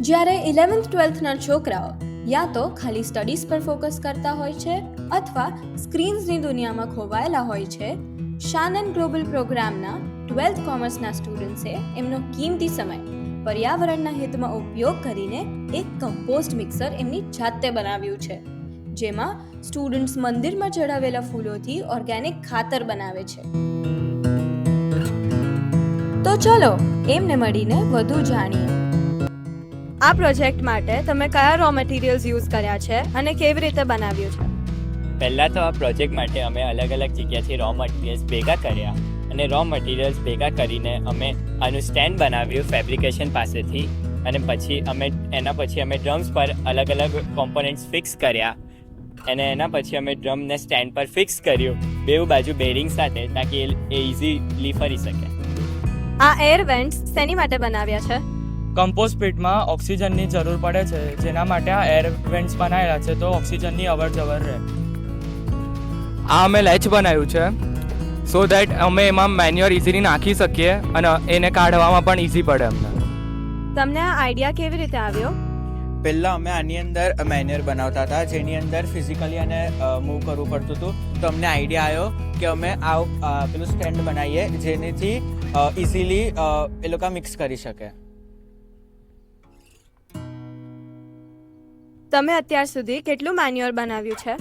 જ્યારે 11th-12thના છોકરાઓ યા તો ખાલી સ્ટડીઝ પર ફોકસ કરતા હોય છે અથવા સ્ક્રીન્સની દુનિયામાં ખોવાયેલા હોય છે, શાન એન્ડ ગ્લોબલ પ્રોગ્રામના 12th કોમર્સના સ્ટુડન્ટ્સે એમનો કિંમતી સમય પર્યાવરણના હિતમાં ઉપયોગ કરીને એક કમ્પોસ્ટ મિક્સર એમની જાતે બનાવ્યું છે, જેમાં સ્ટુડન્ટ્સ મંદિરમાં ચડાવેલા ફૂલોથી ઓર્ગેનિક ખાતર બનાવે છે. તો ચલો એમને મળીને વધુ જાણીએ. આ પ્રોજેક્ટ માટે તમે કયા રો મટીરિયલ્સ યુઝ કર્યા છે અને કેવી રીતે બનાવ્યું છે? પહેલાં તો આ પ્રોજેક્ટ માટે અમે અલગ અલગ જગ્યાથી રો મટીરિયલ્સ ભેગા કર્યા અને રો મટીરિયલ્સ ભેગા કરીને અમે આનું સ્ટેન્ડ બનાવ્યું ફેબ્રિકેશન પાસેથી, અને પછી એના પછી અમે ડ્રમ્સ પર અલગ અલગ કોમ્પોનન્ટ્સ ફિક્સ કર્યા અને એના પછી અમે ડ્રમને સ્ટેન્ડ પર ફિક્સ કર્યું બેઉ બાજુ બેરિંગ સાથે, તાકી એ ઇઝીલી ફરી શકે. આ એર વેન્ટ્સ શેની માટે બનાવ્યા છે? કમ્પોસ્ટ પીટમાં ઓક્સિજનની જરૂર પડે છે, જેના માટે આ એર વેન્ટ્સ બનાવેલા છે, તો ઓક્સિજનની અવર જવર રહે. આ અમે લેચ બનાવ્યું છે સો દેટ અમે એમાં મેન્યુઅર ઇઝીલી નાખી શકીએ અને એને કાઢવામાં પણ ઇઝી પડે અમને. તમને આ આઈડિયા કેવી રીતે આવ્યો? પહેલાં અમે આની અંદર મેન્યુઅર બનાવતા હતા, જેની અંદર ફિઝિકલી અને મૂવ કરવું પડતું હતું. તો અમને આઈડિયા આવ્યો કે અમે પેલું સ્ટેન્ડ બનાવીએ જેનેથી ઇઝીલી એ લોકો મિક્સ કરી શકે. તમે અત્યાર સુધી કેટલું મેન્યુઅર બનાવ્યું છે?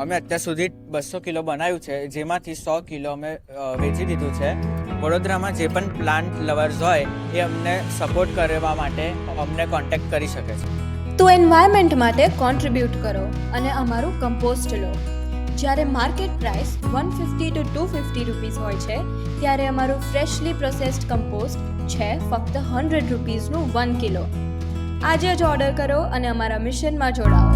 અમે અત્યાર સુધી 200 કિલો બનાવ્યું છે, જેમાંથી 100 કિલો અમે વેચી દીધું છે. વડોદરામાં જે પણ પ્લાન્ટ લવર્સ હોય એ અમને સપોર્ટ કરવા માટે અમને કોન્ટેક્ટ કરી શકે છે. તો એન્વાયરમેન્ટ માટે કોન્ટ્રીબ્યુટ કરો અને અમારું કમ્પોસ્ટ લો. જ્યારે માર્કેટ પ્રાઇસ 150 to 250 રૂપીસ હોય છે, ત્યારે અમારું ફ્રેશલી પ્રોસેસ્ડ કમ્પોસ્ટ છે ફક્ત 100 રૂપીસનું 1 કિલો. આજે જ ઓર્ડર કરો અને અમારા મિશનમાં જોડાઓ.